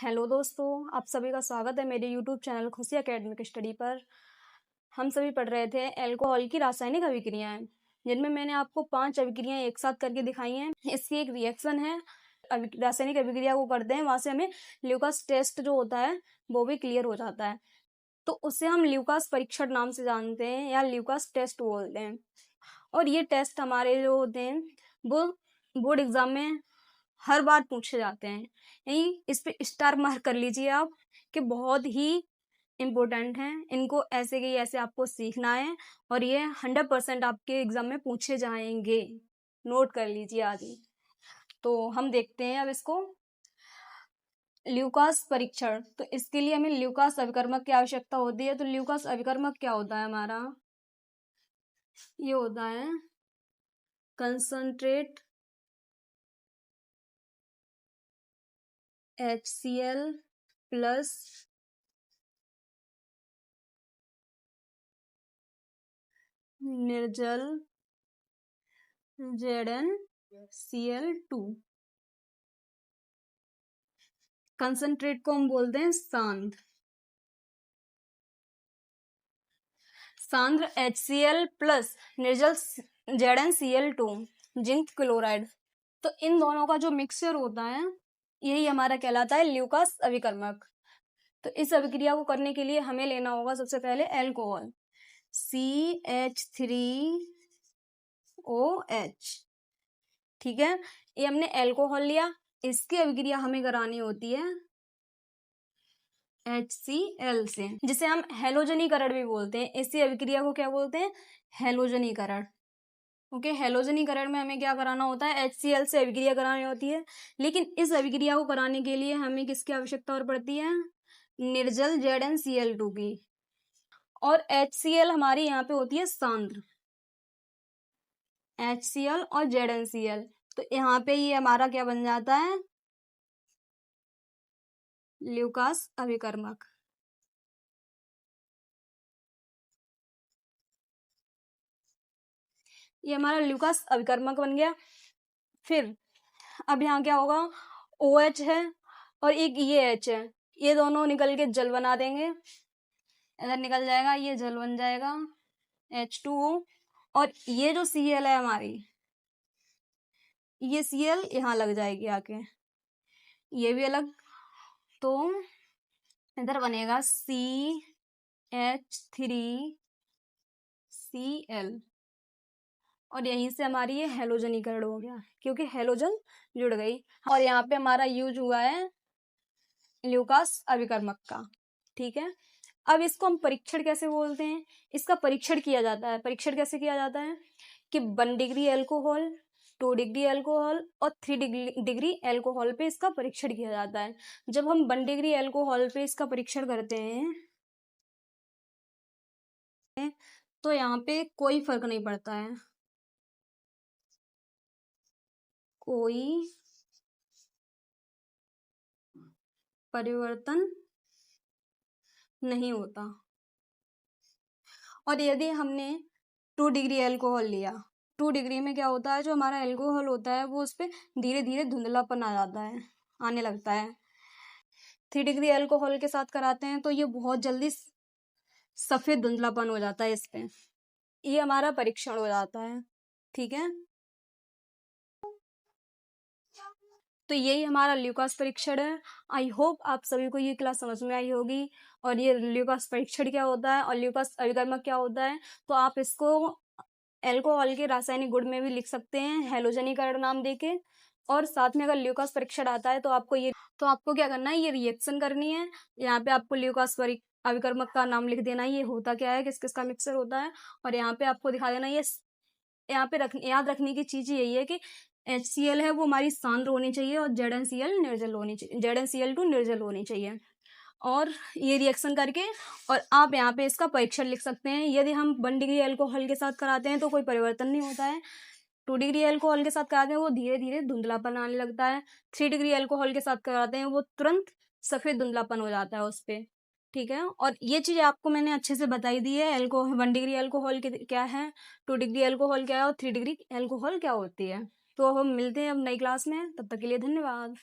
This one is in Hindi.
हेलो दोस्तों, आप सभी का स्वागत है मेरे यूट्यूब चैनल खुशी एकेडमिक स्टडी पर। हम सभी पढ़ रहे थे अल्कोहल की रासायनिक अभिक्रियाएं, जिनमें मैंने आपको 5 अभिक्रियाएं एक साथ करके दिखाई हैं। इसकी एक रिएक्शन है, रासायनिक अभिक्रिया को करते हैं, वहां से हमें ल्यूकास टेस्ट जो होता है वो भी क्लियर हो जाता है। तो उसे हम ल्यूकास परीक्षण नाम से जानते हैं या ल्यूकास टेस्ट बोलते हैं। और ये टेस्ट हमारे जो होते हैं वो बोर्ड एग्जाम में हर बार पूछे जाते हैं। यही इस पे स्टार मार्क कर लीजिए आप कि बहुत ही इम्पोर्टेंट हैं। इनको ऐसे कि ऐसे आपको सीखना है और ये 100% आपके एग्जाम में पूछे जाएंगे। नोट कर लीजिए आगे। तो हम देखते हैं अब इसको। ल्यूकास परीक्षण, तो इसके लिए हमें ल्यूकास अभिकर्मक की आवश्यकता होती है। तो ल्यूकास अभिकर्मक क्या होता है हमारा? ये होता है कंसंट्रेट HCl प्लस निर्जल ZnCl2। कंसंट्रेट को हम बोलते हैं सांद्र। सांद्र HCl प्लस निर्जल ZnCl2 जिंक क्लोराइड। तो इन दोनों का जो मिक्सचर होता है यही हमारा कहलाता है ल्यूकास अभिकर्मक। तो इस अभिक्रिया को करने के लिए हमें लेना होगा सबसे पहले अल्कोहल CH3OH। ठीक है, ये हमने अल्कोहल लिया। इसकी अभिक्रिया हमें करानी होती है HCl से, जिसे हम हैलोजनीकरण भी बोलते हैं। इसी अभिक्रिया को क्या बोलते हैं? हैलोजनीकरण। ओके, हैलोजनीकरण में हमें क्या कराना होता है? HCl से अभिक्रिया करानी होती है। लेकिन इस अभिक्रिया को कराने के लिए हमें किसकी आवश्यकता और पड़ती है? निर्जल ZnCl2 की। और HCl हमारी यहाँ पे होती है सांद्र, HCl और ZnCl। तो यहाँ पे ये हमारा क्या बन जाता है? ल्यूकास अभिकर्मक। ये हमारा ल्यूकास अभिकर्मक बन गया। फिर अब यहाँ क्या होगा? OH है और एक ये H है, ये दोनों निकल के जल बना देंगे। इधर निकल जाएगा, ये जल बन जाएगा H2O। और ये जो Cl है हमारी, ये Cl यहाँ लग जाएगी आके, ये भी अलग। तो इधर बनेगा CH3Cl और यहीं से हमारी ये हैलोजनीकरण हो गया क्योंकि हैलोजन जुड़ गई। और यहाँ पे हमारा यूज हुआ है ल्यूकास अभिकर्मक का। ठीक है, अब इसको हम परीक्षण कैसे बोलते हैं? इसका परीक्षण किया जाता है। परीक्षण कैसे किया जाता है कि 1 डिग्री अल्कोहल, 2 डिग्री अल्कोहल और 3 डिग्री अल्कोहल पे इसका परीक्षण किया जाता है। जब हम 1 डिग्री अल्कोहल पे इसका परीक्षण करते हैं तो यहाँ पे कोई फर्क नहीं पड़ता है, कोई परिवर्तन नहीं होता। और यदि हमने 2 डिग्री अल्कोहल लिया, 2 डिग्री में क्या होता है? जो हमारा अल्कोहल होता है वो उस पर धीरे धीरे धुंधलापन आ जाता है, आने लगता है। 3 डिग्री अल्कोहल के साथ कराते हैं तो ये बहुत जल्दी सफेद धुंधलापन हो जाता है इस पे। ये हमारा परीक्षण हो जाता है। ठीक है, तो यही हमारा ल्यूकास परीक्षण है। आई होप आप सभी को ये क्लास समझ में आई होगी और ये ल्यूकास परीक्षण क्या होता है और ल्यूकास अभिकर्मक क्या होता है। तो आप इसको अल्कोहल के रासायनिक गुण में भी लिख सकते हैं हैलोजनीकरण नाम देके। और साथ में अगर ल्यूकास परीक्षण आता है तो आपको क्या करना है? ये रिएक्शन करनी है। यहाँ पे आपको ल्यूकास अभिकर्मक का नाम लिख देना है, ये होता क्या है, किस किस का मिक्सर होता है। और यहाँ पे आपको दिखा देना, ये यहाँ पे याद रखने की चीज यही है कि HCl है वो हमारी सांद्र होनी चाहिए और ZnCl निर्जल होनी चाहिए, ZnCl2 निर्जल होनी चाहिए। और ये रिएक्शन करके और आप यहाँ पे इसका परीक्षण लिख सकते हैं। यदि हम 1 डिग्री अल्कोहल के साथ कराते हैं तो कोई परिवर्तन नहीं होता है। 2 डिग्री अल्कोहल के साथ कराते हैं वो धीरे धीरे धुंधलापन आने लगता है। 3 डिग्री अल्कोहल के साथ कराते हैं वो तुरंत सफेद धुंधलापन हो जाता है उस पर। ठीक है, और ये चीज आपको मैंने अच्छे से बताई दी है। 1 डिग्री अल्कोहल क्या है, 2 डिग्री अल्कोहल क्या है और 3 डिग्री अल्कोहल क्या होती है। तो अब हम मिलते हैं अब नई क्लास में, तब तक के लिए धन्यवाद।